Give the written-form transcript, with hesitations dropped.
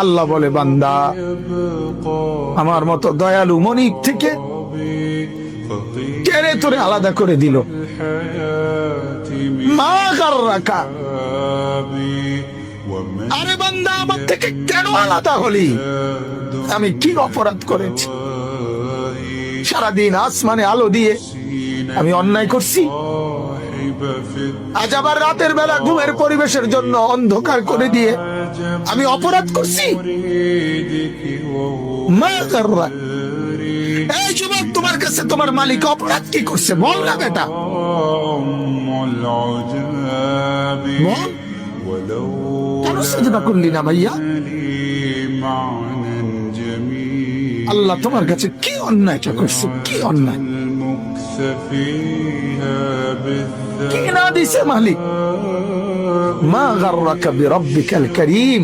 আল্লাহ বলে, বান্দা, আমার মতো দয়ালু মনিব থেকে কেড়ে তোরে আলাদা করে দিল। মা গাররাকা, আরে বান্দা, আমার থেকে কেন আলাদা হলি? আমি কি অপরাধ করেছি? সারাদিন আসমানে আলো দিয়ে আমি অন্যায় করছি? আজ আবার রাতের বেলা ঘুমের পরিবেশের জন্য অন্ধকার করে দিয়ে আমি অপরাধ করছি? মা গাররাকা, এই যুবক, তোমার কাছে তোমার মালিক অপরাধ কি করছে বল না বেটা, বল। কেন সেজদা করলি না ভাইয়া? আল্লাহ তোমার কাছে কি অন্যায়টা করছে? কি অন্যায় কি না দিছে মালিক? মা গাররাকা বিরাব্বিকাল কারীম।